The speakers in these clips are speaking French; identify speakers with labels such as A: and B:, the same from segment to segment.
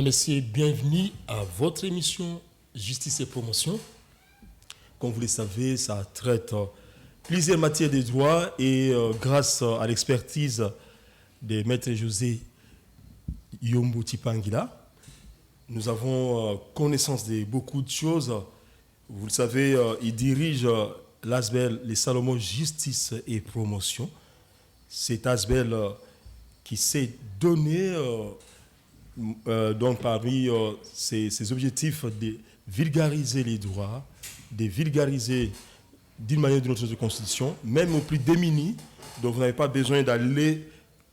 A: messieurs, bienvenue à votre émission Justice et Promotion. Comme vous le savez, ça traite plusieurs matières de droit et grâce à l'expertise de Maître José Yombo Tipangila, nous avons connaissance de beaucoup de choses. Vous le savez, il dirige l'ASBEL, les Salomon Justice et Promotion. Cet ASBEL qui s'est donné, donc parmi ses objectifs, de vulgariser les droits, de vulgariser d'une manière ou d'une autre notre constitution, même aux plus démunis. Donc vous n'avez pas besoin d'aller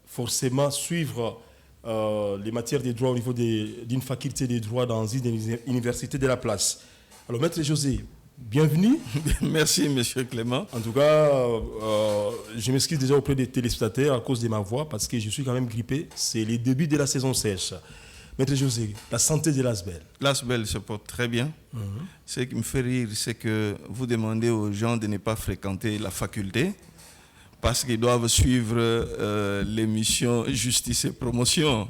A: forcément suivre les matières des droits au niveau d'une faculté des droits dans une université de la place. Alors, Maître José, bienvenue.
B: Merci, Monsieur Clément.
A: En tout cas, je m'excuse déjà auprès des téléspectateurs à cause de ma voix parce que je suis quand même grippé. C'est les débuts de la saison sèche. Maître José, la santé de l'ASBEL.
B: L'ASBEL se porte très bien. Ce qui me fait rire, c'est que vous demandez aux gens de ne pas fréquenter la faculté parce qu'ils doivent suivre l'émission Justice et Promotion.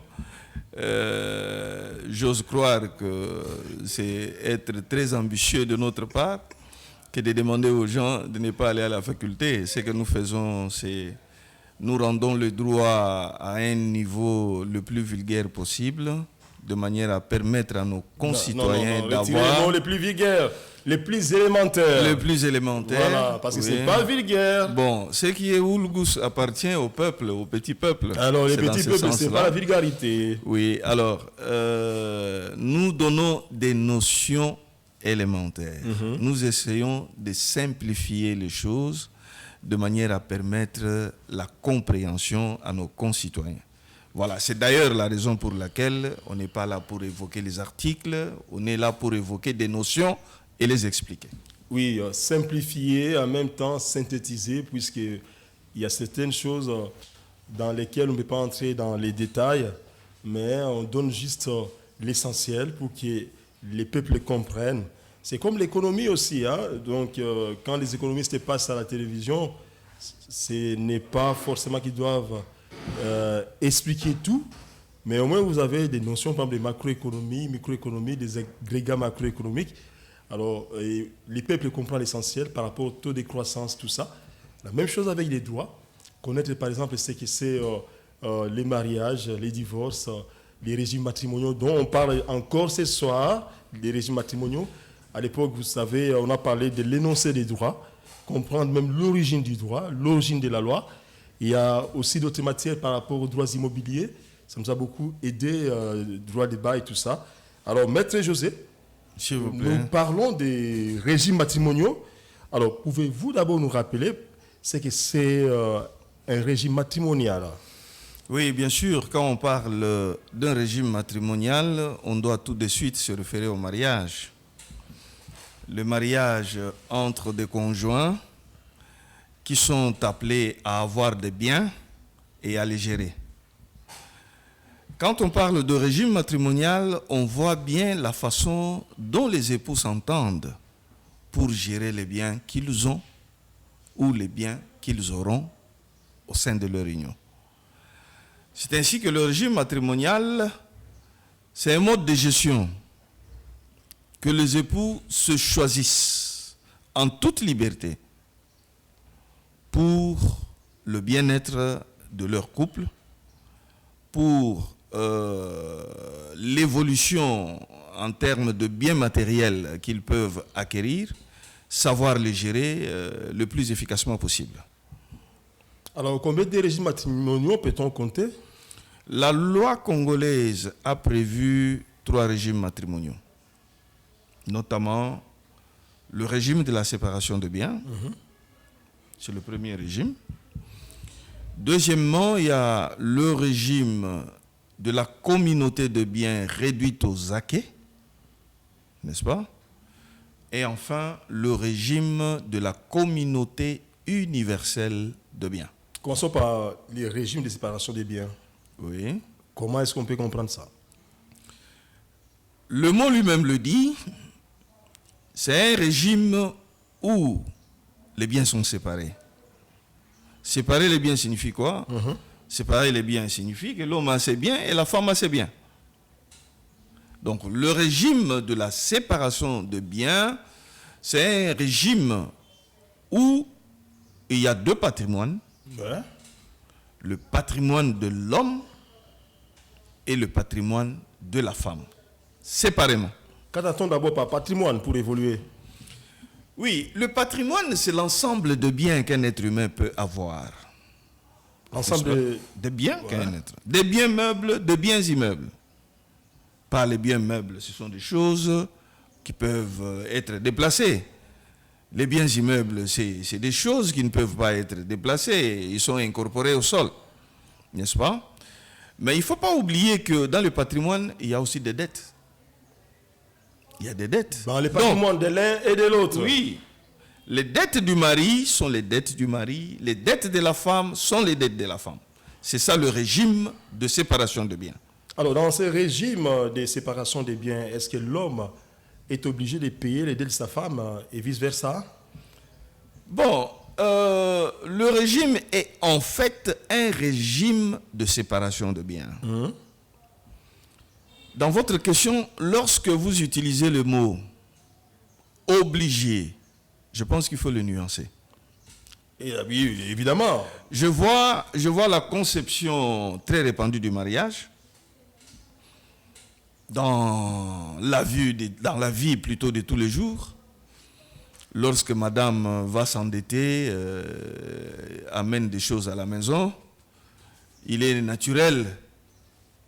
B: J'ose croire que c'est être très ambitieux de notre part que de demander aux gens de ne pas aller à la faculté. Ce que nous faisons, c'est nous rendons le droit à un niveau le plus vulgaire possible, de manière à permettre à nos concitoyens d'avoir...
A: Non, les plus vulgaires, les plus élémentaires.
B: Les plus élémentaires.
A: Voilà, parce que c'est pas vulgaire.
B: Bon, ce qui est Oulgus appartient au peuple, au petit peuple.
A: Alors, les petits peuples, c'est pas la vulgarité.
B: Oui, alors, nous donnons des notions élémentaires. Nous essayons de simplifier les choses de manière à permettre la compréhension à nos concitoyens. Voilà, c'est d'ailleurs la raison pour laquelle on n'est pas là pour évoquer les articles, on est là pour évoquer des notions et les expliquer.
A: Oui, simplifier, en même temps synthétiser, puisqu'il y a certaines choses dans lesquelles on ne peut pas entrer dans les détails, mais on donne juste l'essentiel pour que les peuples comprennent. C'est comme l'économie aussi, hein? Donc quand les économistes passent à la télévision, ce n'est pas forcément qu'ils doivent expliquer tout, mais au moins vous avez des notions, par exemple, de macroéconomie, microéconomie, des agrégats macroéconomiques. Alors, les peuples comprennent l'essentiel par rapport au taux de croissance, tout ça. La même chose avec les droits. Connaître, par exemple, ce que c'est les mariages, les divorces, les régimes matrimoniaux, dont on parle encore ce soir, les régimes matrimoniaux. À l'époque, vous savez, on a parlé de l'énoncé des droits, comprendre même l'origine du droit, l'origine de la loi. Il y a aussi d'autres matières par rapport aux droits immobiliers. Ça nous a beaucoup aidé, droit de bail et tout ça. Alors, Maître José,
B: s'il vous plaît,
A: nous parlons des régimes matrimoniaux. Alors, pouvez-vous d'abord nous rappeler ce que c'est un régime matrimonial?
B: Oui, bien sûr, quand on parle d'un régime matrimonial, on doit tout de suite se référer au mariage. Le mariage entre des conjoints qui sont appelés à avoir des biens et à les gérer. Quand on parle de régime matrimonial, on voit bien la façon dont les époux s'entendent pour gérer les biens qu'ils ont ou les biens qu'ils auront au sein de leur union. C'est ainsi que le régime matrimonial, c'est un mode de gestion que les époux se choisissent en toute liberté pour le bien-être de leur couple, pour l'évolution en termes de biens matériels qu'ils peuvent acquérir, savoir les gérer le plus efficacement possible.
A: Alors, combien de régimes matrimoniaux peut-on compter?
B: La loi congolaise a prévu 3 régimes matrimoniaux, notamment le régime de la séparation de biens. C'est le premier régime. Deuxièmement, il y a le régime de la communauté de biens réduite aux acquêts, n'est-ce pas? Et enfin, le régime de la communauté universelle de biens.
A: Commençons par les régimes de séparation des biens.
B: Oui.
A: Comment est-ce qu'on peut comprendre ça?
B: Le mot lui-même le dit, c'est un régime où les biens sont séparés. Séparer les biens signifie quoi? Séparer les biens signifie que l'homme a ses biens et la femme a ses biens. Donc le régime de la séparation de biens, c'est un régime où il y a deux patrimoines.
A: Ouais.
B: Le patrimoine de l'homme et le patrimoine de la femme, séparément.
A: Qu'attend-on d'abord par patrimoine pour évoluer?
B: Oui, le patrimoine, c'est l'ensemble de biens qu'un être humain peut avoir.
A: L'ensemble
B: de biens qu'un être. Des biens meubles, des biens immeubles. Pas les biens meubles, ce sont des choses qui peuvent être déplacées. Les biens immeubles, c'est des choses qui ne peuvent pas être déplacées. Ils sont incorporés au sol, n'est-ce pas? Mais il ne faut pas oublier que dans le patrimoine, il y a aussi des dettes. Il y a des dettes.
A: dans les patrimoines de l'un et de l'autre.
B: Oui. Les dettes du mari sont les dettes du mari. Les dettes de la femme sont les dettes de la femme. C'est ça le régime de séparation de biens.
A: Alors, dans ce régime de séparation des biens, est-ce que l'homme est obligé de payer les dettes de sa femme et vice-versa?
B: Bon, le régime est en fait un régime de séparation de biens. Dans votre question, lorsque vous utilisez le mot obligé, je pense qu'il faut le nuancer.
A: Et, oui, évidemment.
B: Je vois la conception très répandue du mariage dans la vie plutôt de tous les jours. Lorsque madame va s'endetter, amène des choses à la maison, il est naturel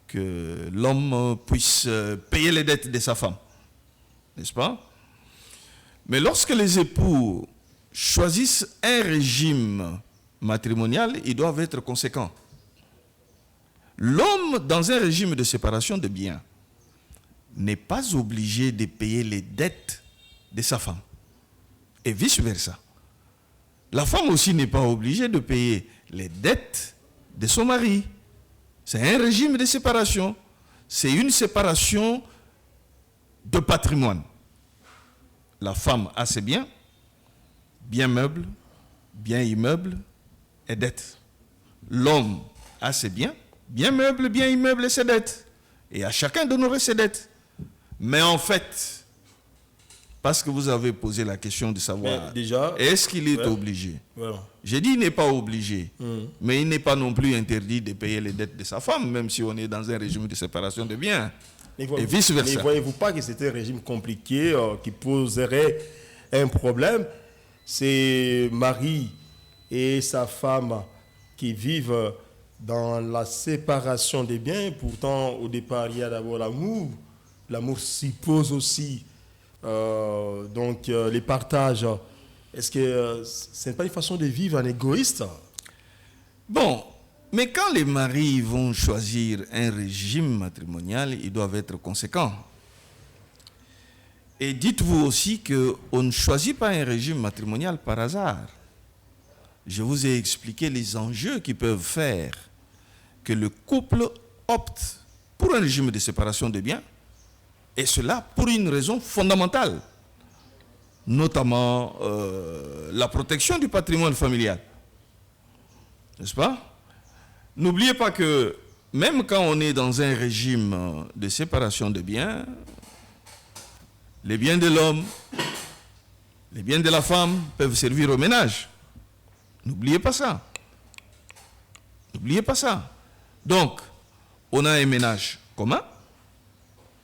B: que l'homme puisse payer les dettes de sa femme. N'est-ce pas? Mais lorsque les époux choisissent un régime matrimonial, ils doivent être conséquents. L'homme, dans un régime de séparation de biens, n'est pas obligé de payer les dettes de sa femme. Et vice-versa. La femme aussi n'est pas obligée de payer les dettes de son mari. C'est un régime de séparation. C'est une séparation de patrimoine. La femme a ses biens, biens meubles, biens immeubles et dettes. L'homme a ses biens, biens meubles, biens immeubles et ses dettes. Et à chacun d'honorer ses dettes. Mais en fait, parce que vous avez posé la question de savoir, est-ce qu'il est obligé?
A: Voilà.
B: J'ai dit il n'est pas obligé, mais il n'est pas non plus interdit de payer les dettes de sa femme, même si on est dans un régime de séparation de biens. Et vice-versa.
A: Ne voyez-vous pas que c'est un régime compliqué qui poserait un problème? C'est Marie et sa femme qui vivent dans la séparation des biens. Pourtant, au départ, il y a d'abord l'amour. L'amour suppose aussi les partages. Est-ce que ce n'est pas une façon de vivre en égoïste?
B: Bon, mais quand les maris vont choisir un régime matrimonial, ils doivent être conséquents. Et dites-vous aussi qu'on ne choisit pas un régime matrimonial par hasard. Je vous ai expliqué les enjeux qui peuvent faire que le couple opte pour un régime de séparation de biens, et cela pour une raison fondamentale, notamment la protection du patrimoine familial. N'est-ce pas? N'oubliez pas que même quand on est dans un régime de séparation de biens, les biens de l'homme, les biens de la femme peuvent servir au ménage. N'oubliez pas ça. N'oubliez pas ça. Donc, on a un ménage commun,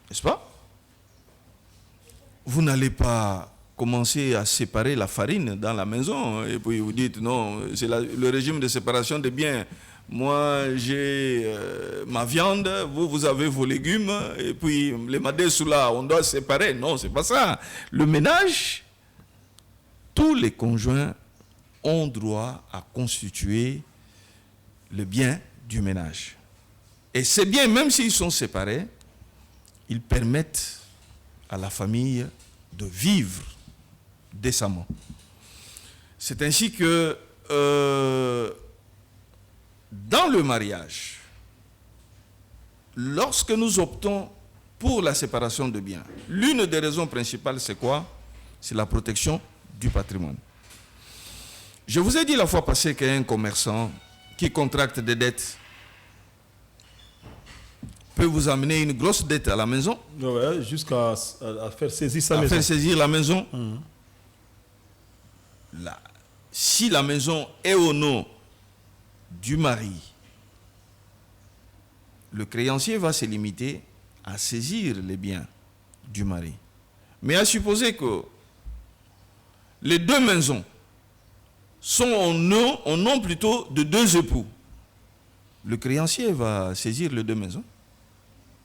B: n'est-ce pas? Vous n'allez pas commencer à séparer la farine dans la maison et puis vous dites non, c'est le régime de séparation des biens. Moi, j'ai ma viande, vous avez vos légumes, et puis les madesous là, on doit séparer. Non, c'est pas ça. Le ménage, tous les conjoints ont droit à constituer le bien du ménage. Et ces biens, même s'ils sont séparés, ils permettent à la famille de vivre décemment. C'est ainsi que dans le mariage, lorsque nous optons pour la séparation de biens, l'une des raisons principales, c'est quoi? C'est la protection du patrimoine. Je vous ai dit la fois passée qu'un commerçant qui contracte des dettes peut vous amener une grosse dette à la maison.
A: Ouais, jusqu'à à faire saisir sa
B: à
A: maison.
B: faire saisir la maison. Si la maison est au nom du mari, le créancier va se limiter à saisir les biens du mari. Mais à supposer que les deux maisons sont au nom plutôt de deux époux, le créancier va saisir les deux maisons,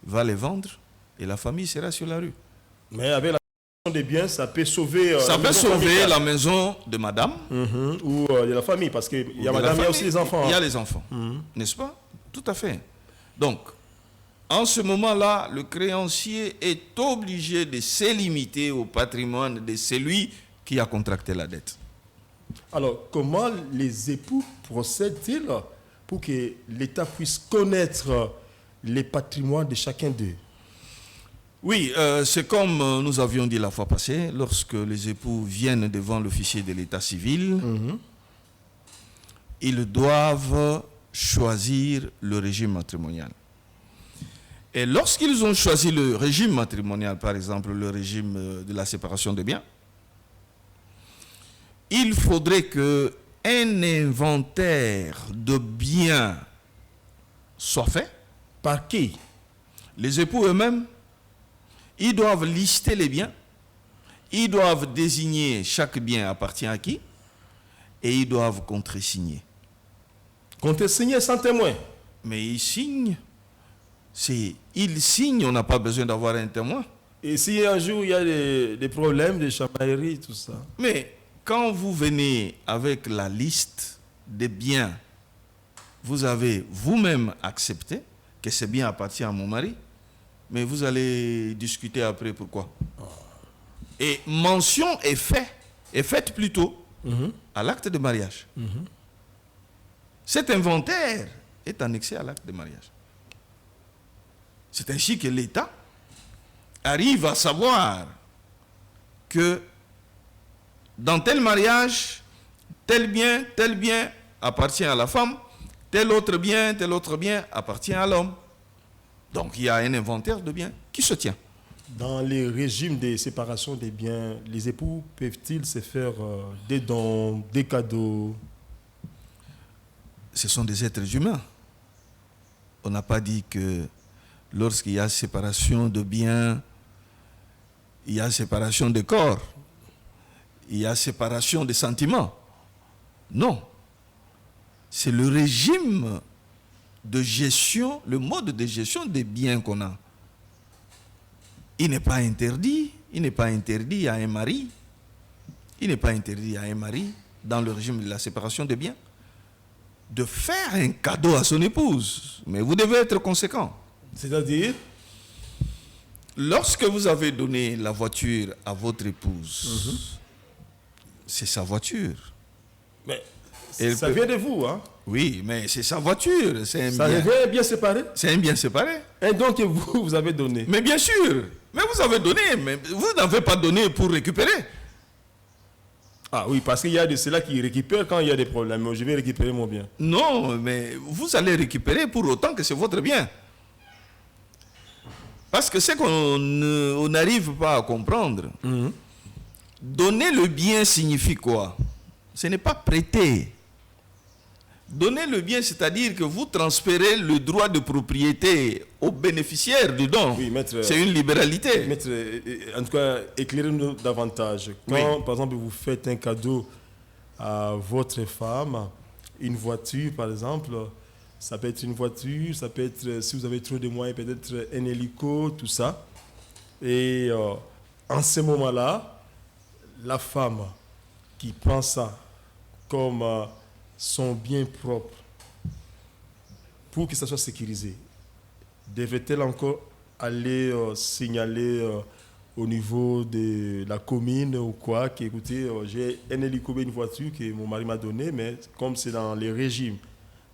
B: va les vendre et la famille sera sur la rue.
A: Mais avec la question des biens, ça peut sauver
B: ça peut sauver la maison de madame
A: ou de la famille, parce qu'il y a madame, il y a aussi les enfants.
B: Il y a les enfants, n'est-ce pas? Tout à fait. Donc, en ce moment-là, le créancier est obligé de se limiter au patrimoine de celui qui a contracté la dette.
A: Alors, comment les époux procèdent-ils pour que l'État puisse connaître les patrimoines de chacun d'eux?
B: Oui, c'est comme nous avions dit la fois passée, lorsque les époux viennent devant l'officier de l'État civil, ils doivent choisir le régime matrimonial. Et lorsqu'ils ont choisi le régime matrimonial, par exemple le régime de la séparation des biens, il faudrait qu'un inventaire de biens soit fait.
A: Par qui?
B: Les époux eux-mêmes, ils doivent lister les biens, ils doivent désigner chaque bien appartient à qui, et ils doivent contresigner.
A: Contresigner sans témoin?
B: Mais ils signent. Ils signent, on n'a pas besoin d'avoir un témoin.
A: Et si un jour il y a des problèmes de chamaillerie, tout ça?
B: Mais quand vous venez avec la liste des biens, vous avez vous-même accepté que ce bien appartient à mon mari, mais vous allez discuter après pourquoi. Et mention est faite plutôt à l'acte de mariage. Cet inventaire est annexé à l'acte de mariage. C'est ainsi que l'État arrive à savoir que dans tel mariage, tel bien appartient à la femme, tel autre bien appartient à l'homme. Donc il y a un inventaire de biens qui se tient.
A: Dans les régimes de séparation des biens, les époux peuvent-ils se faire des dons, des cadeaux?
B: Ce sont des êtres humains. On n'a pas dit que lorsqu'il y a séparation de biens, il y a séparation de corps, il y a séparation des sentiments. Non. C'est le régime de gestion, le mode de gestion des biens qu'on a. Il n'est pas interdit à un mari, dans le régime de la séparation des biens, de faire un cadeau à son épouse. Mais vous devez être conséquent.
A: C'est-à-dire?
B: Lorsque vous avez donné la voiture à votre épouse, c'est sa voiture.
A: Mais ça vient de vous, hein?
B: Oui, mais c'est sa voiture. Ça
A: revient bien séparé?
B: C'est un bien séparé.
A: Un don que vous avez donné?
B: Mais bien sûr. Mais vous avez donné, mais vous n'avez pas donné pour récupérer.
A: Ah oui, parce qu'il y a de ceux-là qui récupèrent quand il y a des problèmes. Je vais récupérer mon bien.
B: Non, mais vous allez récupérer pour autant que c'est votre bien. Parce que c'est qu'on n'arrive pas à comprendre. Donner le bien signifie quoi? Ce n'est pas prêter. Donner le bien, c'est-à-dire que vous transférez le droit de propriété au bénéficiaire du don.
A: Oui, maître,
B: c'est une libéralité.
A: Maître, en tout cas, éclairez-nous davantage. Quand, par exemple, vous faites un cadeau à votre femme, une voiture, par exemple, ça peut être une voiture, ça peut être, si vous avez trop de moyens, peut-être un hélico, tout ça. Et en ce moment-là, la femme qui prend ça comme son bien propre, pour que ça soit sécurisé, devrait-elle encore aller signaler au niveau de la commune ou quoi, que écoutez, j'ai un hélico, une voiture que mon mari m'a donnée, mais comme c'est dans les régimes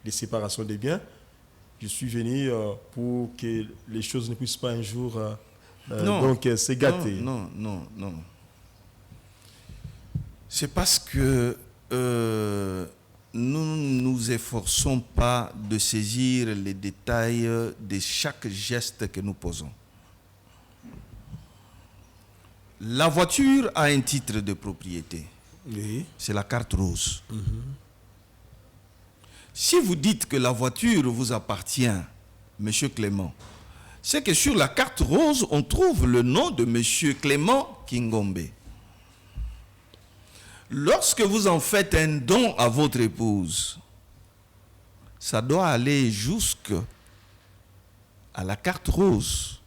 A: de séparation des biens, je suis venu pour que les choses ne puissent pas un jour donc se gâter.
B: Non. C'est parce que nous ne nous efforçons pas de saisir les détails de chaque geste que nous posons. La voiture a un titre de propriété.
A: Oui.
B: C'est la carte rose. Si vous dites que la voiture vous appartient, Monsieur Clément, c'est que sur la carte rose, on trouve le nom de Monsieur Clément Kingombe. Lorsque vous en faites un don à votre épouse, ça doit aller jusqu'à la carte rose.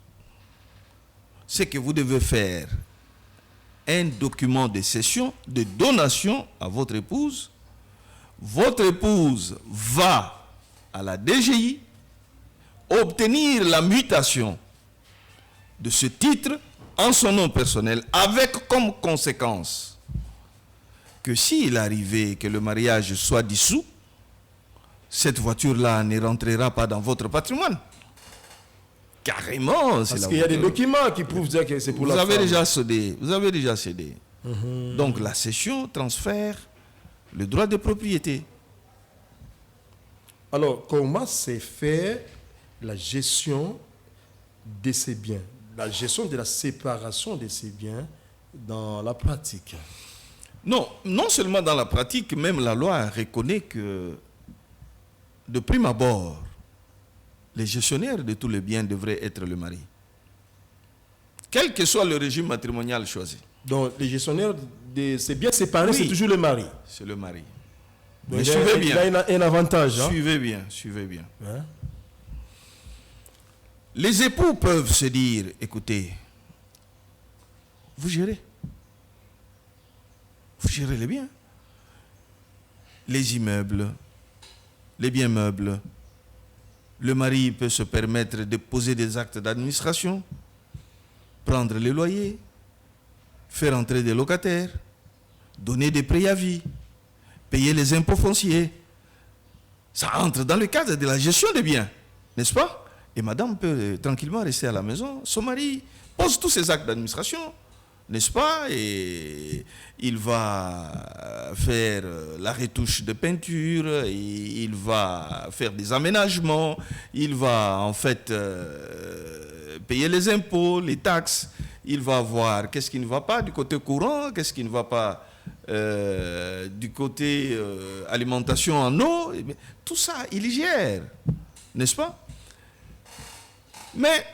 B: C'est que vous devez faire un document de cession, de donation à votre épouse. Votre épouse va à la DGI obtenir la mutation de ce titre en son nom personnel, avec comme conséquence que s'il arrivait que le mariage soit dissous, cette voiture-là ne rentrera pas dans votre patrimoine. Carrément, c'est
A: parce qu'il y a des documents qui prouvent que c'est pour la femme.
B: Vous avez déjà cédé. Donc la cession transfère le droit de propriété.
A: Alors, comment s'est fait la gestion de ces biens, la gestion de la séparation de ces biens dans la pratique?
B: Non seulement dans la pratique, même la loi reconnaît que, de prime abord, les gestionnaires de tous les biens devraient être le mari. Quel que soit le régime matrimonial choisi.
A: Donc, les gestionnaires de ces biens séparés,
B: oui,
A: c'est toujours le mari.
B: C'est le mari.
A: Donc, mais suivez bien. Il a un avantage. Hein?
B: Suivez bien. Hein? Les époux peuvent se dire, écoutez, vous gérez les biens. Les immeubles, les biens meubles. Le mari peut se permettre de poser des actes d'administration, prendre les loyers, faire entrer des locataires, donner des préavis, payer les impôts fonciers. Ça entre dans le cadre de la gestion des biens, n'est-ce pas? Et madame peut tranquillement rester à la maison. Son mari pose tous ces actes d'administration, n'est-ce pas? Et il va faire la retouche de peinture, et il va faire des aménagements, il va en fait payer les impôts, les taxes, il va voir qu'est-ce qui ne va pas du côté courant, qu'est-ce qui ne va pas du côté alimentation en eau. Tout ça, il y gère, n'est-ce pas? Mais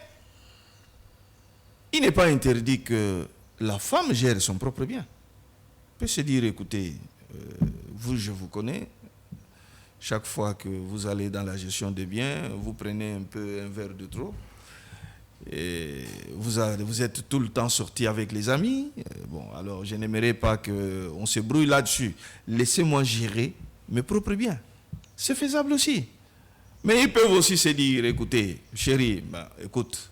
B: il n'est pas interdit que la femme gère son propre bien. Elle peut se dire, écoutez, je vous connais, chaque fois que vous allez dans la gestion des biens, vous prenez un peu un verre de trop, et vous êtes tout le temps sorti avec les amis. Bon, alors je n'aimerais pas qu'on se brouille là-dessus. Laissez-moi gérer mes propres biens. C'est faisable aussi. Mais ils peuvent aussi se dire, écoutez, chérie, écoute,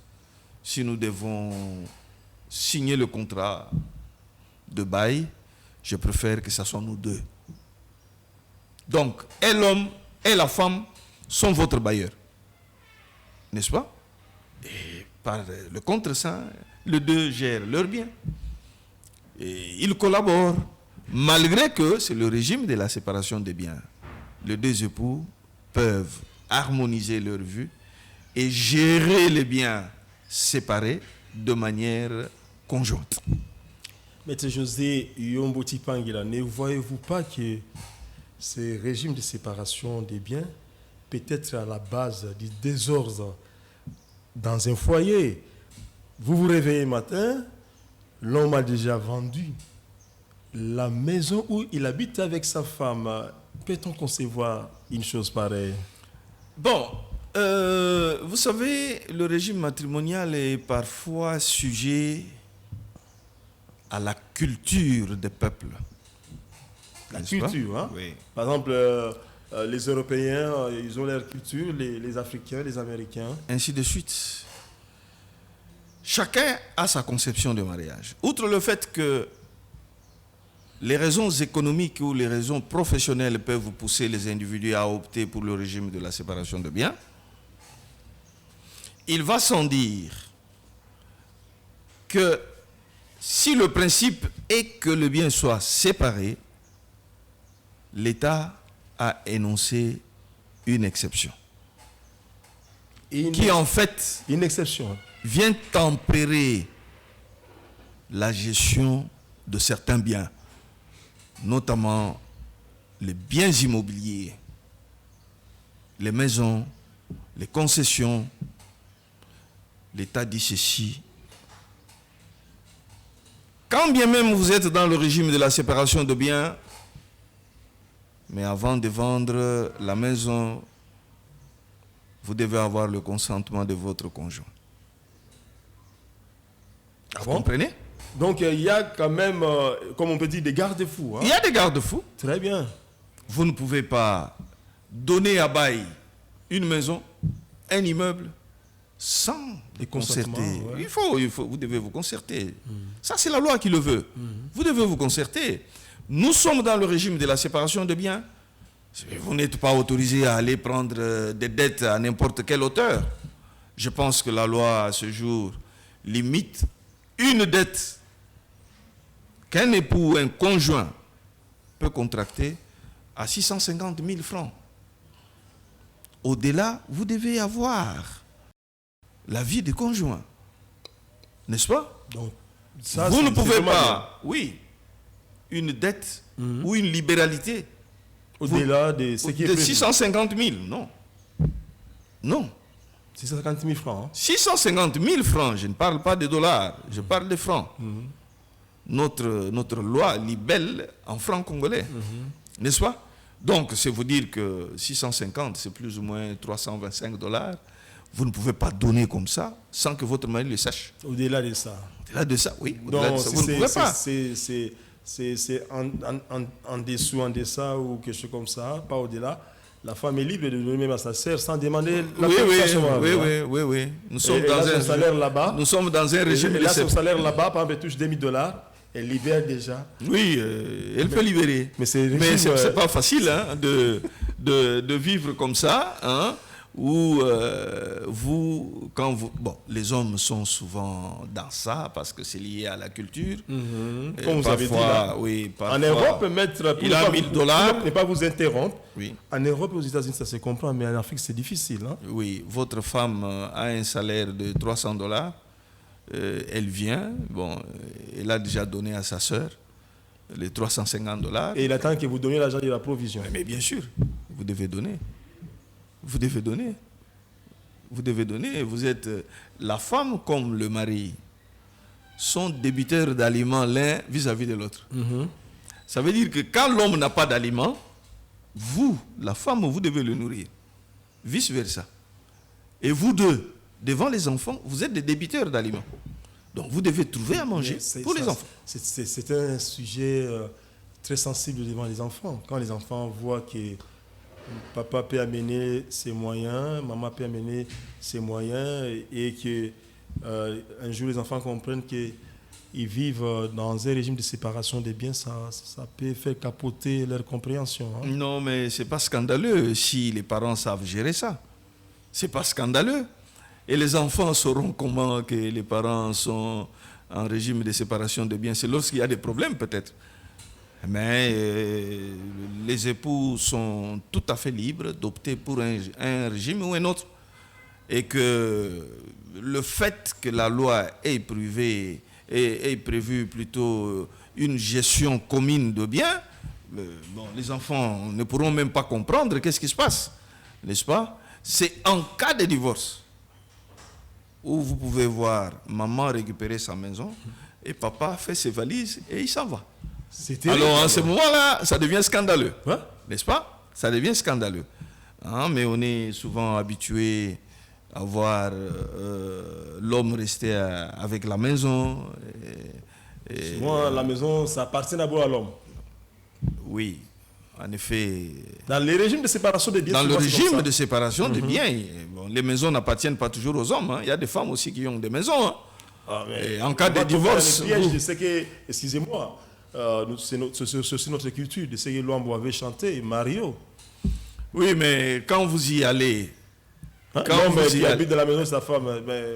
B: si nous devons signer le contrat de bail, je préfère que ce soit nous deux. Donc, et l'homme et la femme sont votre bailleur. N'est-ce pas? Et par le contre-sens, les deux gèrent leurs biens. Et ils collaborent, malgré que c'est le régime de la séparation des biens. Les deux époux peuvent harmoniser leur vue et gérer les biens séparés de manière conjointe.
A: Maître José Yombo Tipangila, ne voyez-vous pas que ce régime de séparation des biens peut être à la base du désordre dans un foyer? Vous vous réveillez matin, l'homme a déjà vendu la maison où il habite avec sa femme. Peut-on concevoir une chose pareille?
B: Bon, vous savez, le régime matrimonial est parfois sujet à la culture des peuples.
A: La culture, hein?
B: Oui.
A: Par exemple, les Européens, ils ont leur culture, les Africains, les Américains.
B: Ainsi de suite. Chacun a sa conception de mariage. Outre le fait que les raisons économiques ou les raisons professionnelles peuvent pousser les individus à opter pour le régime de la séparation de biens, il va sans dire que si le principe est que le bien soit séparé, l'État a énoncé une exception.
A: Une
B: Qui en fait
A: une exception.
B: vient tempérer la gestion de certains biens, notamment les biens immobiliers, les maisons, les concessions. L'État dit ceci. Quand bien même vous êtes dans le régime de la séparation de biens, mais avant de vendre la maison, vous devez avoir le consentement de votre conjoint.
A: Ah
B: Vous
A: bon?
B: comprenez?
A: Donc il y a quand même, comme on peut dire, des garde-fous. Hein?
B: Il y a des garde-fous.
A: Très bien.
B: Vous ne pouvez pas donner à bail une maison, un immeuble, sans
A: Des
B: concerter.
A: consentements, ouais.
B: Vous devez vous concerter. Ça, c'est la loi qui le veut. Vous devez vous concerter. Nous sommes dans le régime de la séparation de biens. Vous n'êtes pas autorisé à aller prendre des dettes à n'importe quelle hauteur. Je pense que la loi, à ce jour, limite une dette qu'un époux ou un conjoint peut contracter à 650 000 francs. Au-delà, vous devez avoir l'avis des conjoints. N'est-ce pas?
A: Donc, ça,
B: Vous ne pouvez
A: vraiment
B: pas, oui, une dette ou une libéralité
A: bien. Au-delà de ce qui est
B: de
A: prévu.
B: 650 000, non. Non.
A: 650 000 francs. Hein?
B: 650 000 francs, je ne parle pas de dollars, je parle de francs. Notre loi libelle en francs congolais, n'est-ce pas? Donc, c'est vous dire que 650, c'est plus ou moins 325 dollars. Vous ne pouvez pas donner comme ça sans que votre mari le sache.
A: Au-delà de ça.
B: Au-delà de ça, oui. Au-delà de
A: Donc,
B: ça, vous ne pouvez pas.
A: c'est en dessous, en deçà ou quelque chose comme ça, pas au-delà. La femme est libre de donner même à sa sœur sans demander la
B: Oui,
A: compensation.
B: oui. Nous sommes dans
A: son salaire là-bas.
B: Nous sommes dans un régime
A: Et là, son salaire là-bas, par exemple, elle touche 2 000 $. Elle libère déjà.
B: Oui, elle peut libérer.
A: Mais c'est
B: c'est pas facile hein, de vivre comme ça, hein, où bon, les hommes sont souvent dans ça parce que c'est lié à la culture.
A: Comme vous avez dit là.
B: Oui,
A: En Europe, maître,
B: il a 1000 $.
A: Pour ne pas vous interrompre.
B: Oui.
A: En Europe et aux États-Unis, ça se comprend, mais en Afrique, c'est difficile. Hein?
B: Oui, votre femme a un salaire de 300 $. Elle vient, bon, elle a déjà donné à sa sœur les 350 $.
A: Et il attend que vous donniez l'argent de la provision.
B: Mais bien sûr, vous devez donner. Vous devez donner. Vous devez donner. Vous êtes la femme comme le mari sont débiteurs d'aliments l'un vis-à-vis de l'autre. Ça veut dire que quand l'homme n'a pas d'aliments, vous, la femme, vous devez le nourrir. Vice versa. Et vous deux, devant les enfants, vous êtes des débiteurs d'aliments. Donc vous devez trouver à manger pour les enfants.
A: C'est un sujet très sensible devant les enfants. Quand les enfants voient que papa peut amener ses moyens, maman peut amener ses moyens, et que un jour les enfants comprennent qu'ils vivent dans un régime de séparation des biens, ça peut faire capoter leur compréhension. Hein.
B: Non, mais c'est pas scandaleux si les parents savent gérer ça. C'est pas scandaleux. Et les enfants sauront comment que les parents sont en régime de séparation de biens. C'est lorsqu'il y a des problèmes peut-être. Mais les époux sont tout à fait libres d'opter pour un régime ou un autre. Et que le fait que la loi ait prévu plutôt une gestion commune de biens, bon, les enfants ne pourront même pas comprendre qu'est-ce qui se passe, n'est-ce pas? C'est en cas de divorce où vous pouvez voir maman récupérer sa maison et papa fait ses valises et il s'en va. Alors, en ce moment-là, ça devient scandaleux.
A: Hein?
B: N'est-ce pas? Ça devient scandaleux. Hein, mais on est souvent habitué à voir l'homme rester avec la maison.
A: Souvent, la maison, ça appartient d'abord à l'homme.
B: Oui, en effet.
A: Dans les régimes de séparation des biens,
B: dans le
A: souvent, c'est comme
B: régime
A: ça.
B: de séparation des biens, bon, les maisons n'appartiennent pas toujours aux hommes. Hein. Il y a des femmes aussi qui ont des maisons. Hein.
A: Ah, mais
B: Et en cas
A: on va
B: de divorce,
A: tomber dans le piège
B: vous-
A: de ce que, excusez-moi, c'est notre culture, de ce que Luambo avait chanté, Mario.
B: Oui, mais quand vous y allez,
A: Hein?
B: Quand
A: L'homme
B: vous y
A: qui
B: allez-
A: habite dans la maison de sa femme,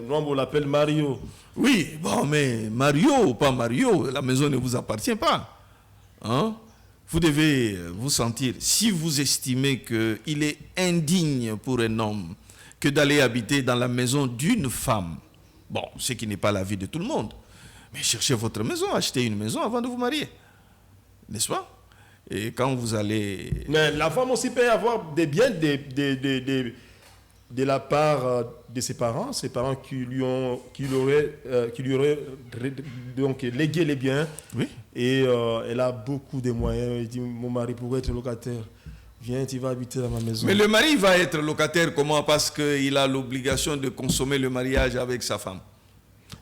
A: Luambo l'appelle Mario.
B: oui, bon, mais Mario ou pas Mario, la maison ne vous appartient pas. Hein? vous devez vous sentir, si vous estimez qu'il est indigne pour un homme que d'aller habiter dans la maison d'une femme, bon, ce qui n'est pas l'avis de tout le monde, mais cherchez votre maison, achetez une maison avant de vous marier, n'est-ce pas? Et quand vous allez...
A: Mais la femme aussi peut avoir des biens de la part de ses parents qui lui auraient donc légué les biens.
B: Oui.
A: Et elle a beaucoup de moyens. Elle dit, mon mari pourrait être locataire. Viens, tu vas habiter dans ma maison.
B: Mais le mari va être locataire comment? Parce qu'il a l'obligation de consommer le mariage avec sa femme.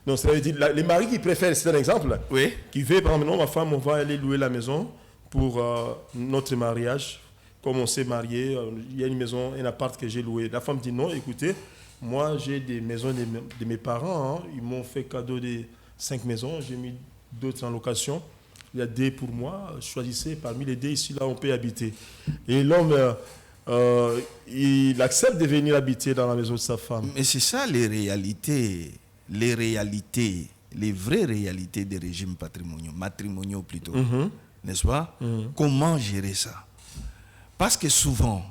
A: Non, ça veut dire, les maris qui préfèrent, c'est un exemple,
B: oui.
A: Qui veut, par exemple, non, ma femme, on va aller louer la maison pour notre mariage. Comme on s'est marié, il y a une maison, un appart que j'ai loué. La femme dit non, écoutez, moi j'ai des maisons de mes parents, hein. Ils m'ont fait cadeau de 5 maisons, j'ai mis d'autres en location. Il y a 2 pour moi, choisissez parmi les 2 ici, là on peut habiter. Et l'homme, il accepte de venir habiter dans la maison de sa femme.
B: Mais c'est ça les réalités, les vraies réalités des régimes matrimoniaux plutôt, n'est-ce pas? Comment gérer ça? Parce que souvent,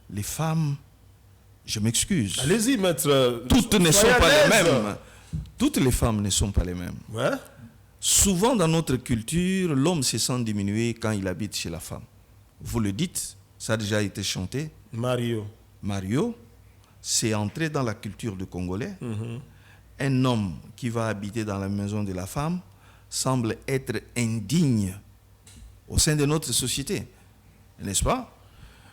B: les femmes, je m'excuse.
A: Allez-y, maître.
B: Toutes ne sont pas les mêmes. Toutes les femmes ne sont pas les mêmes.
A: Ouais.
B: Souvent dans notre culture, l'homme se sent diminué quand il habite chez la femme. Vous le dites, ça a déjà été chanté. Mario, c'est entré dans la culture du Congolais. Un homme qui va habiter dans la maison de la femme semble être indigne au sein de notre société, n'est-ce pas?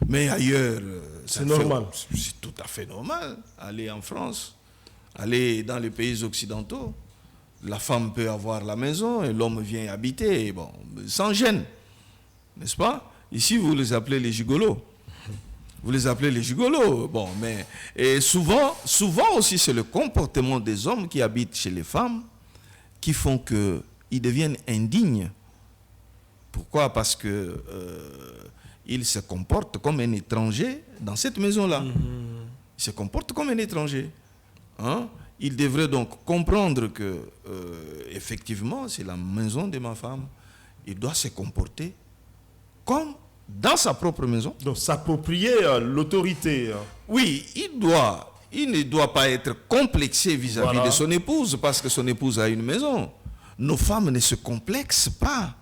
B: Mais ailleurs,
A: c'est normal.
B: C'est tout à fait normal. Aller en France, aller dans les pays occidentaux, la femme peut avoir la maison et l'homme vient habiter, bon, sans gêne, n'est-ce pas? Ici, vous les appelez les gigolos. Vous les appelez les gigolos. Bon, mais et souvent aussi, c'est le comportement des hommes qui habitent chez les femmes qui font qu'ils deviennent indignes. Pourquoi? Parce que il se comporte comme un étranger dans cette maison-là. Il se comporte comme un étranger. Hein? Il devrait donc comprendre que, effectivement, c'est la maison de ma femme. Il doit se comporter comme dans sa propre maison.
A: Donc, s'approprier l'autorité.
B: Oui, il ne doit pas être complexé vis-à-vis de son épouse parce que son épouse a une maison. Nos femmes ne se complexent pas.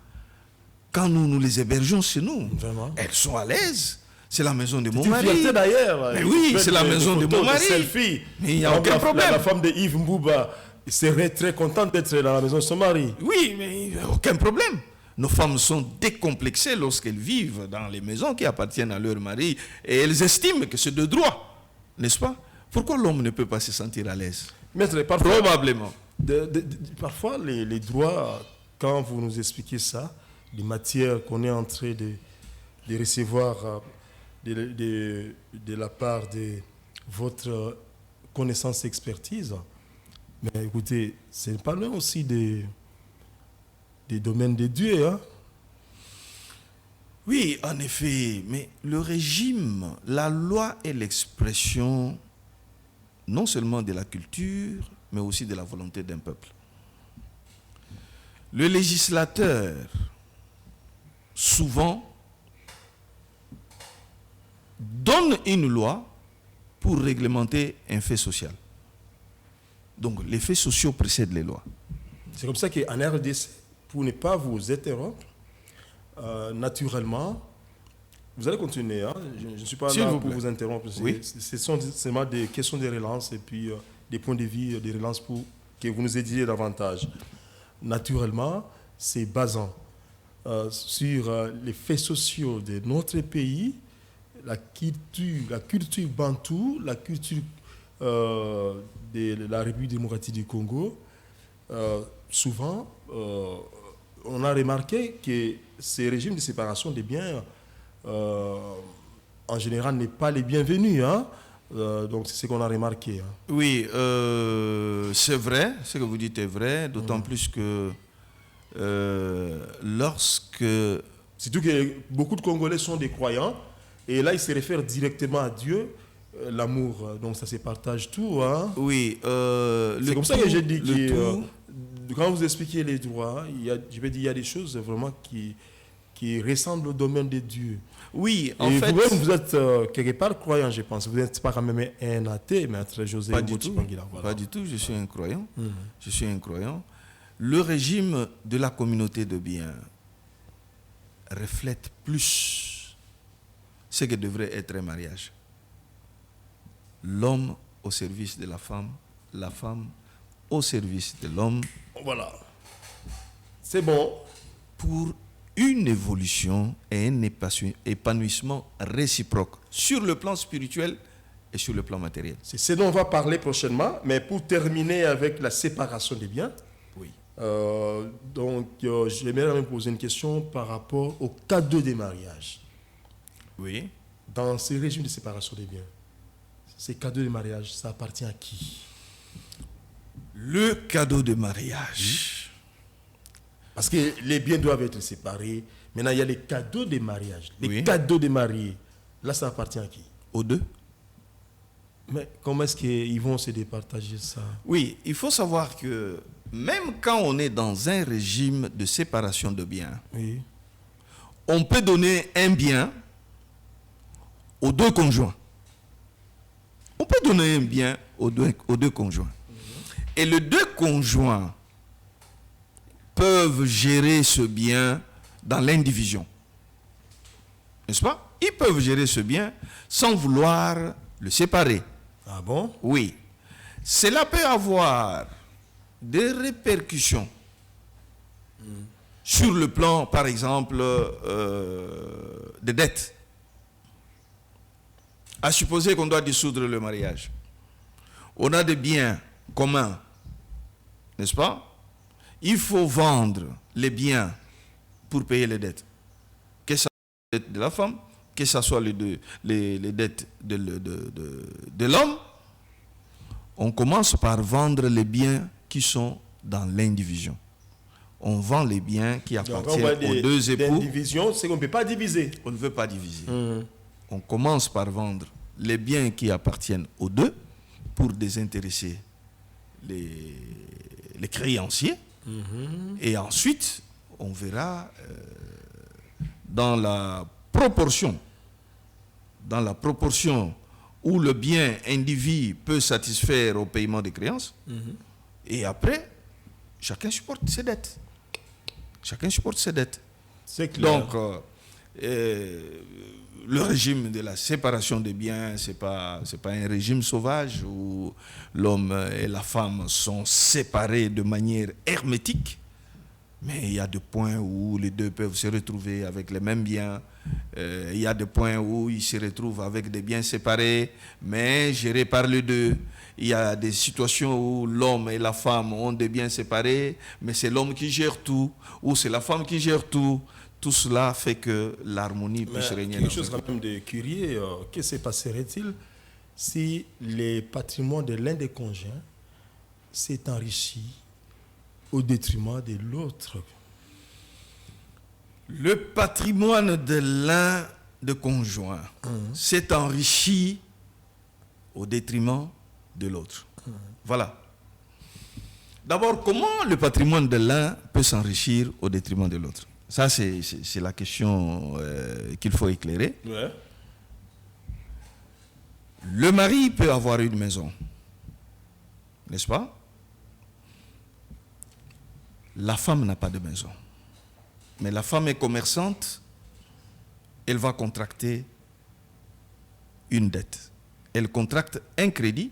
B: Quand nous les hébergeons chez nous,
A: vraiment?
B: Elles sont à l'aise. C'est la maison de mon
A: mari. C'est une fierté d'ailleurs.
B: Mais oui, c'est la maison de mon mari. Mais il n'y a aucun problème.
A: La femme de Yves Mbouba serait très contente d'être dans la maison de son mari.
B: Oui, mais il n'y a aucun problème. Nos femmes sont décomplexées lorsqu'elles vivent dans les maisons qui appartiennent à leur mari et elles estiment que c'est de droit, n'est-ce pas? Pourquoi l'homme ne peut pas se sentir à l'aise?
A: Maître,
B: probablement.
A: Parfois, les droits, quand vous nous expliquez ça, les matières qu'on est en train de recevoir de la part de votre connaissance et expertise, mais écoutez, c'est pas loin aussi des domaines de Dieu. Hein?
B: Oui, en effet, mais le régime, la loi est l'expression non seulement de la culture, mais aussi de la volonté d'un peuple. Le législateur, souvent, donne une loi pour réglementer un fait social. Donc, les faits sociaux précèdent les lois.
A: C'est comme ça qu'en RDC, pour ne pas vous interrompre, naturellement, vous allez continuer. Hein? Je ne suis pas là pour vous interrompre.
B: Oui.
A: Ce sont seulement des questions de relance et puis des points de vue de relance pour que vous nous aidiez davantage. Naturellement, c'est basant sur les faits sociaux de notre pays, la culture bantoue, la culture de la République démocratique du Congo. Souvent, on a remarqué que ces régimes de séparation des biens, en général, n'est pas les bienvenus. Hein? Donc, c'est ce qu'on a remarqué. Hein.
B: Oui, c'est vrai, ce que vous dites est vrai, d'autant plus que lorsque...
A: Surtout que beaucoup de Congolais sont des croyants, et là, ils se réfèrent directement à Dieu, l'amour. Donc, ça se partage tout. Hein?
B: Oui,
A: c'est comme ça que j'ai dit que quand vous expliquez les droits, je vais dire, il y a des choses vraiment qui ressemblent au domaine de Dieu.
B: Oui,
A: en fait... Vous-même, vous êtes quelque part croyant, je pense. Vous n'êtes pas quand même un athée, maître José.
B: Pas du tout. Voilà. Pas du tout, je suis un croyant. Je suis un croyant. Le régime de la communauté de biens reflète plus ce que devrait être un mariage. L'homme au service de la femme au service de l'homme.
A: Voilà. C'est bon.
B: Pour une évolution et un épanouissement réciproque sur le plan spirituel et sur le plan matériel.
A: C'est ce dont on va parler prochainement, mais pour terminer avec la séparation des biens,
B: oui.
A: J'aimerais me poser une question par rapport au cadeau des mariages.
B: Oui.
A: Dans ces régimes de séparation des biens, ces cadeaux de mariage, ça appartient à qui?
B: Le cadeau de mariage.
A: Parce que les biens doivent être séparés. Maintenant, il y a les cadeaux de mariage. Les cadeaux de mariés, là, ça appartient à qui?
B: Aux deux.
A: Mais comment est-ce qu'ils vont se départager ça?
B: Oui, il faut savoir que même quand on est dans un régime de séparation de biens,
A: oui,
B: on peut donner un bien aux deux conjoints. On peut donner un bien aux deux conjoints. Et les deux conjoints peuvent gérer ce bien dans l'indivision. N'est-ce pas? Ils peuvent gérer ce bien sans vouloir le séparer.
A: Ah bon?
B: Oui. Cela peut avoir des répercussions sur le plan, par exemple, des dettes. À supposer qu'on doit dissoudre le mariage. On a des biens communs, n'est-ce pas? Il faut vendre les biens pour payer les dettes. Que ce soit les dettes de la femme, que ce soit les dettes de l'homme. On commence par vendre les biens qui sont dans l'indivision. On vend les biens qui appartiennent aux deux époux.
A: L'indivision, c'est qu'on ne peut pas diviser.
B: On ne veut pas diviser. On commence par vendre les biens qui appartiennent aux deux pour désintéresser les créanciers. Et ensuite, on verra dans la proportion où le bien individu peut satisfaire au paiement des créances. Et après, chacun supporte ses dettes. Chacun supporte ses dettes.
A: C'est clair.
B: Donc, le régime de la séparation des biens, c'est pas un régime sauvage où l'homme et la femme sont séparés de manière hermétique. Mais il y a des points où les deux peuvent se retrouver avec les mêmes biens. Il y a des points où ils se retrouvent avec des biens séparés, mais gérés par les deux. Il y a des situations où l'homme et la femme ont des biens séparés, mais c'est l'homme qui gère tout, ou c'est la femme qui gère tout. Tout cela fait que l'harmonie puisse régner.
A: Quelque chose quand même de curieux, que se passerait-il si le patrimoine de l'un des conjoints s'est enrichi au détriment de l'autre?
B: Le patrimoine de l'un des conjoints s'est enrichi au détriment de l'autre. Voilà. D'abord, comment le patrimoine de l'un peut s'enrichir au détriment de l'autre? Ça, c'est la question qu'il faut éclairer.
A: Ouais.
B: Le mari peut avoir une maison, n'est-ce pas? La femme n'a pas de maison. Mais la femme est commerçante, elle va contracter une dette. Elle contracte un crédit,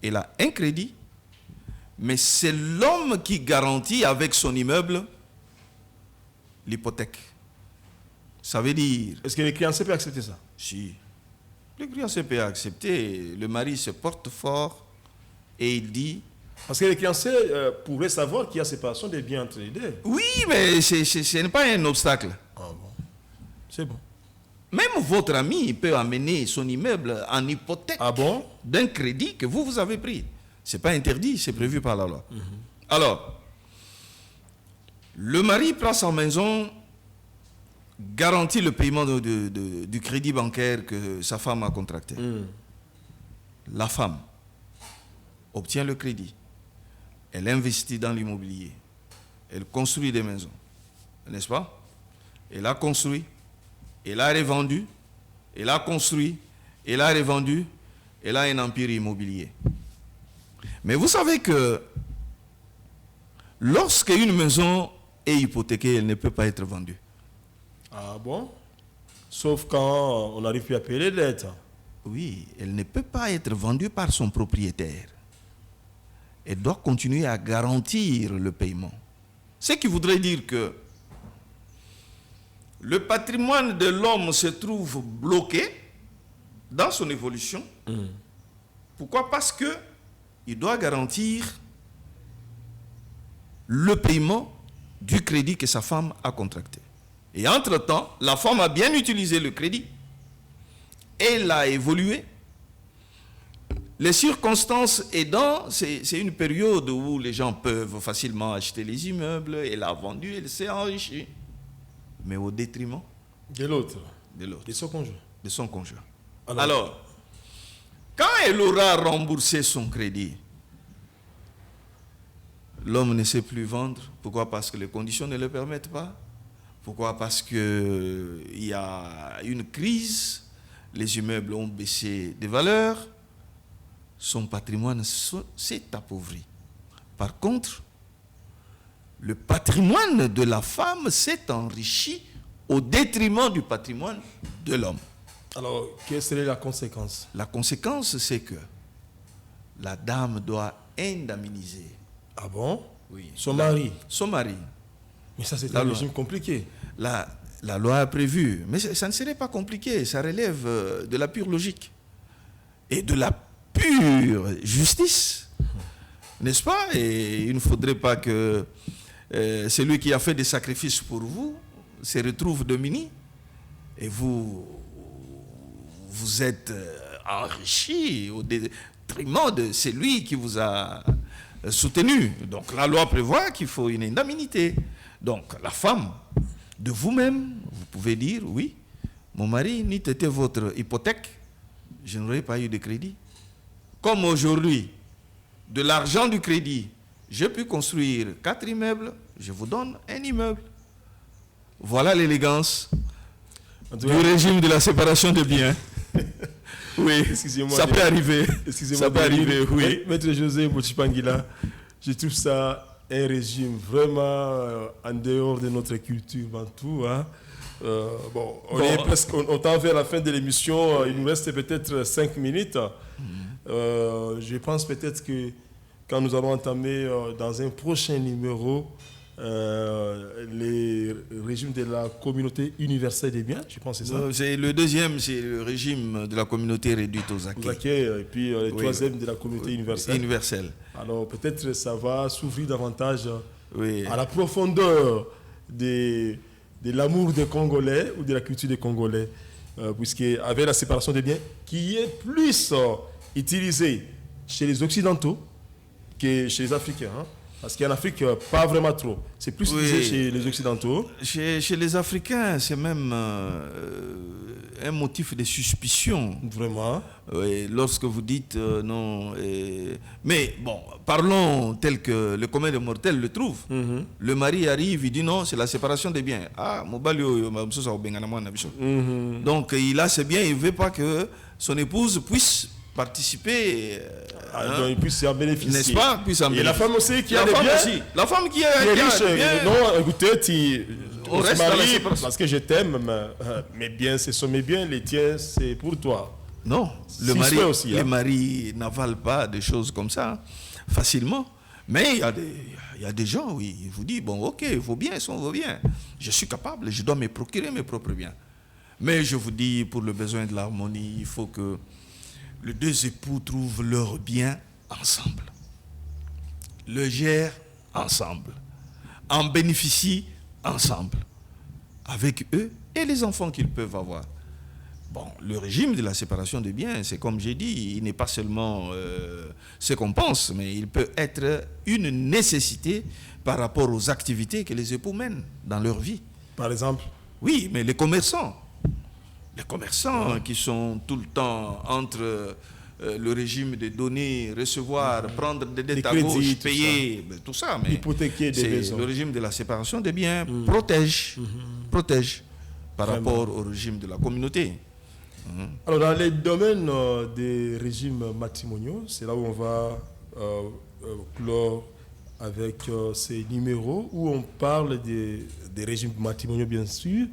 B: elle a un crédit, mais c'est l'homme qui garantit avec son immeuble l'hypothèque. Ça veut dire...
A: Est-ce que les créanciers peuvent accepter ça?
B: Si. Le créancier peut accepter. Le mari se porte fort et il dit...
A: Parce que les créanciers pourraient savoir qu'il y a séparation des biens entre les deux.
B: Oui, mais ce n'est pas un obstacle.
A: Ah bon. C'est bon.
B: Même votre ami peut amener son immeuble en hypothèque d'un crédit que vous avez pris. Ce n'est pas interdit, c'est prévu par la loi. Alors, le mari prend sa maison, garantit le paiement du crédit bancaire que sa femme a contracté. La femme obtient le crédit. elle investit dans l'immobilier. Elle construit des maisons, n'est-ce pas? Elle a construit, elle a revendu, elle a construit, elle a revendu, elle a un empire immobilier. Mais vous savez que lorsque une maison est hypothéquée, elle ne peut pas être vendue.
A: Ah bon? Sauf quand on n'arrive plus à payer les dettes.
B: Oui, elle ne peut pas être vendue par son propriétaire. Elle doit continuer à garantir le paiement. Ce qui voudrait dire que le patrimoine de l'homme se trouve bloqué dans son évolution. Pourquoi? Parce que il doit garantir le paiement du crédit que sa femme a contracté. Et entre-temps, la femme a bien utilisé le crédit. Elle a évolué. Les circonstances aidant, c'est une période où les gens peuvent facilement acheter les immeubles. Elle a vendu, elle s'est enrichie. Mais au détriment
A: de l'autre.
B: De
A: son conjoint.
B: De son conjoint. Alors, quand elle aura remboursé son crédit, l'homme ne sait plus vendre. Pourquoi? Parce que les conditions ne le permettent pas. Pourquoi? Parce qu'il y a une crise, les immeubles ont baissé de valeur, son patrimoine s'est appauvri. Par contre, le patrimoine de la femme s'est enrichi au détriment du patrimoine de l'homme.
A: Alors, quelle serait la conséquence?
B: La conséquence, c'est que la dame doit indemniser.
A: Ah bon?
B: Oui.
A: Son mari?
B: Son mari.
A: Mais ça, c'est un régime compliqué.
B: La loi a prévu, mais ça ne serait pas compliqué, ça relève de la pure logique et de la pure justice, n'est-ce pas? Et il ne faudrait pas que celui qui a fait des sacrifices pour vous se retrouve dominé et vous êtes enrichi au détriment de celui qui vous a soutenu. Donc la loi prévoit qu'il faut une indemnité. Donc la femme, de vous-même, vous pouvez dire, oui, mon mari, n'eût été votre hypothèque, je n'aurais pas eu de crédit. Comme aujourd'hui, de l'argent du crédit, j'ai pu construire 4 immeubles, je vous donne un immeuble. Voilà l'élégance du régime de la séparation des biens. Oui, ça peut arriver.
A: Excusez-moi, ça peut arriver, oui. Maître José Bochipangila, je trouve ça un régime vraiment en dehors de notre culture bantou. Hein. Est presque, on tend vers la fin de l'émission. Il nous reste peut-être 5 minutes. Je pense peut-être que quand nous allons entamer dans un prochain numéro les régimes de la communauté universelle des biens, je pense que c'est ça.
B: C'est le deuxième, c'est le régime de la communauté réduite aux acquis.
A: Et puis le troisième de la communauté universelle. Alors peut-être ça va s'ouvrir davantage à la profondeur de l'amour des Congolais ou de la culture des Congolais, puisqu'avec la séparation des biens, qui est plus utilisée chez les Occidentaux que chez les Africains. Hein. Parce qu'en Afrique, pas vraiment trop. C'est plus utilisé chez les Occidentaux.
B: Chez les Africains, c'est même un motif de suspicion.
A: Vraiment.
B: Oui, lorsque vous dites non. Mais bon, parlons tel que le commun des mortels le trouve. Le mari arrive, il dit non, c'est la séparation des biens. Ah, donc il a ses biens, il ne veut pas que son épouse puisse participer,
A: donc il puisse en bénéficier,
B: n'est-ce pas?
A: Et la femme aussi qui a des biens aussi.
B: La femme qui est riche.
A: Non, écoutez, on reste marié parce que je t'aime, mes biens, ce sont mes biens, les tiens, c'est pour toi.
B: Non, le mari n'avale pas des choses comme ça facilement. Mais il y a des gens, oui, il vous dit, bon, ok, vos biens sont vos biens. Je suis capable, je dois me procurer mes propres biens. Mais je vous dis, pour le besoin de l'harmonie, il faut que les deux époux trouvent leurs biens ensemble, le gèrent ensemble, en bénéficient ensemble, avec eux et les enfants qu'ils peuvent avoir. Bon, le régime de la séparation des biens, c'est comme j'ai dit, il n'est pas seulement ce qu'on pense, mais il peut être une nécessité par rapport aux activités que les époux mènent dans leur vie.
A: Par exemple?
B: Oui, mais les commerçants qui sont tout le temps entre le régime de donner, recevoir, prendre des dettes
A: Des
B: à
A: crédits,
B: gauche,
A: tout
B: payer, tout ça. Mais
A: hypothéquer des maisons.
B: le régime de la séparation des biens protège par
A: Vraiment.
B: rapport au régime de la communauté.
A: Alors, dans les domaines des régimes matrimoniaux, c'est là où on va clore avec ces numéros, où on parle des régimes matrimoniaux, bien sûr.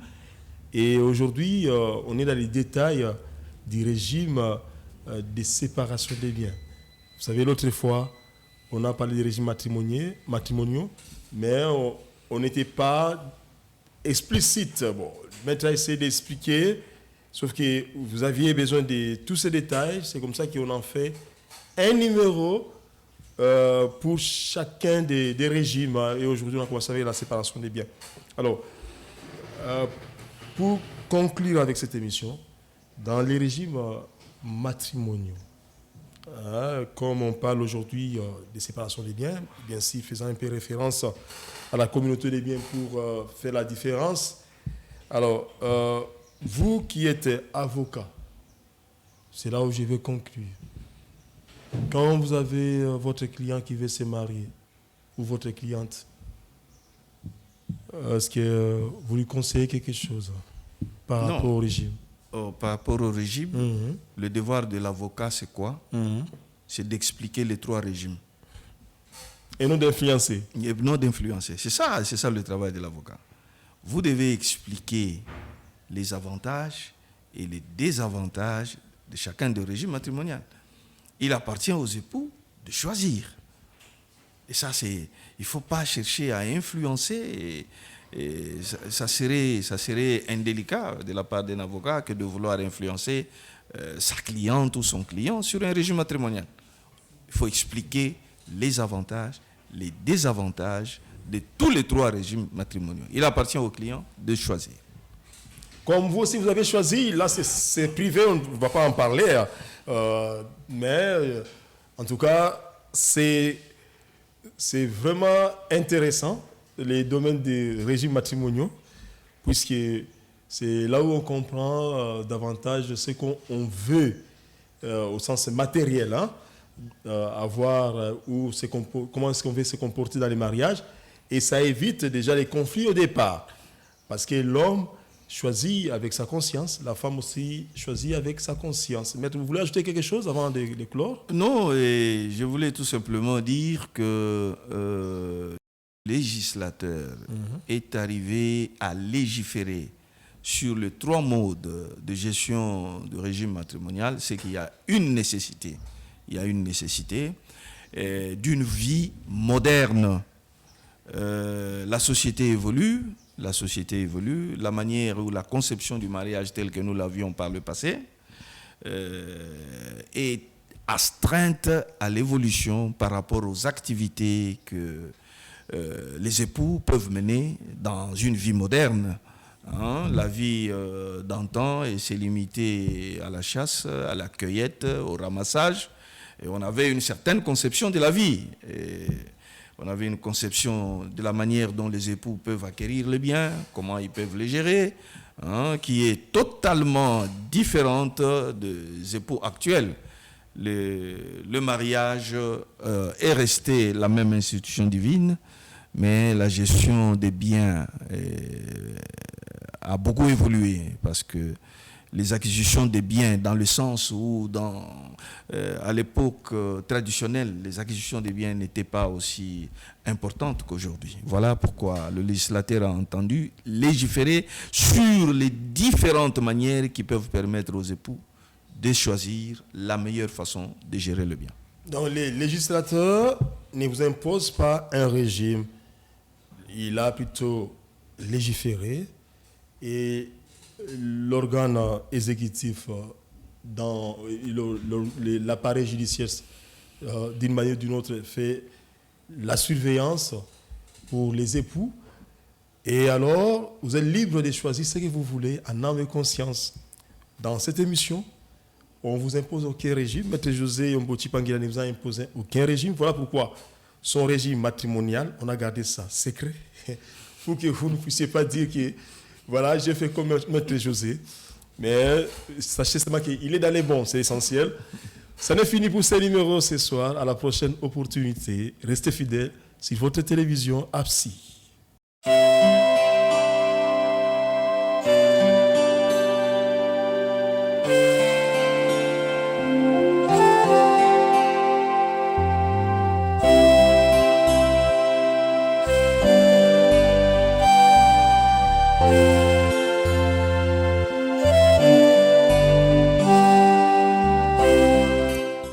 A: Et aujourd'hui, on est dans les détails du régime de séparation des biens. Vous savez, l'autre fois, on a parlé des régimes matrimoniaux, mais on n'était pas explicite. Bon, le maître a essayé d'expliquer, sauf que vous aviez besoin de tous ces détails. C'est comme ça qu'on en fait un numéro pour chacun des régimes. Et aujourd'hui, on a commencé avec la séparation des biens. Alors, pour conclure avec cette émission, dans les régimes matrimoniaux, comme on parle aujourd'hui de séparation des biens, bien sûr, faisant un peu référence à la communauté des biens pour faire la différence. Alors, vous qui êtes avocat, c'est là où je vais conclure. Quand vous avez votre client qui veut se marier, ou votre cliente, est-ce que vous lui conseillez quelque chose par
B: Non.
A: rapport au régime?
B: Par rapport au régime, le devoir de l'avocat, c'est quoi? C'est d'expliquer les 3 régimes.
A: Et non d'influencer.
B: Et non d'influencer. C'est ça le travail de l'avocat. Vous devez expliquer les avantages et les désavantages de chacun des régimes matrimoniaux. Il appartient aux époux de choisir. Et ça, il ne faut pas chercher à influencer. Et ça serait indélicat de la part d'un avocat que de vouloir influencer sa cliente ou son client sur un régime matrimonial. Il faut expliquer les avantages, les désavantages de tous les 3 régimes matrimoniaux. Il appartient au client de choisir.
A: Comme vous aussi, vous avez choisi, là c'est privé, on ne va pas en parler, mais en tout cas, c'est vraiment intéressant, les domaines des régimes matrimoniaux, puisque c'est là où on comprend davantage ce qu'on veut au sens matériel, avoir comment est-ce qu'on veut se comporter dans les mariages, et ça évite déjà les conflits au départ, parce que l'homme choisit avec sa conscience, la femme aussi choisit avec sa conscience. Maître, vous voulez ajouter quelque chose avant de clore?
B: Non, et je voulais tout simplement dire que le législateur est arrivé à légiférer sur les 3 modes de gestion du régime matrimonial. C'est qu'il y a une nécessité. Il y a une nécessité d'une vie moderne. La société évolue, la manière ou la conception du mariage tel que nous l'avions par le passé est astreinte à l'évolution par rapport aux activités que les époux peuvent mener dans une vie moderne. La vie d'antan s'est limitée à la chasse, à la cueillette, au ramassage. Et on avait une certaine conception de la vie. On avait une conception de la manière dont les époux peuvent acquérir les biens, comment ils peuvent les gérer, qui est totalement différente des époux actuels. Le mariage est resté la même institution divine, mais la gestion des biens a beaucoup évolué parce que les acquisitions des biens dans le sens où à l'époque traditionnelle, les acquisitions des biens n'étaient pas aussi importantes qu'aujourd'hui. Voilà pourquoi le législateur a entendu légiférer sur les différentes manières qui peuvent permettre aux époux de choisir la meilleure façon de gérer le bien.
A: Donc les législateurs ne vous imposent pas un régime. Il a plutôt légiféré et l'organe exécutif dans l'appareil judiciaire d'une manière ou d'une autre fait la surveillance pour les époux. Et alors, vous êtes libre de choisir ce que vous voulez en âme et conscience. Dans cette émission, on ne vous impose aucun régime. Maître José Yomboti Pangila ne vous a imposé aucun régime. Voilà pourquoi son régime matrimonial, on a gardé ça secret pour que vous ne puissiez pas dire que voilà, j'ai fait comme Maître José. Mais sachez seulement qu'il est dans les bons, c'est essentiel. Ça n'est fini pour ces numéros ce soir. À la prochaine opportunité. Restez fidèles sur votre télévision APSI.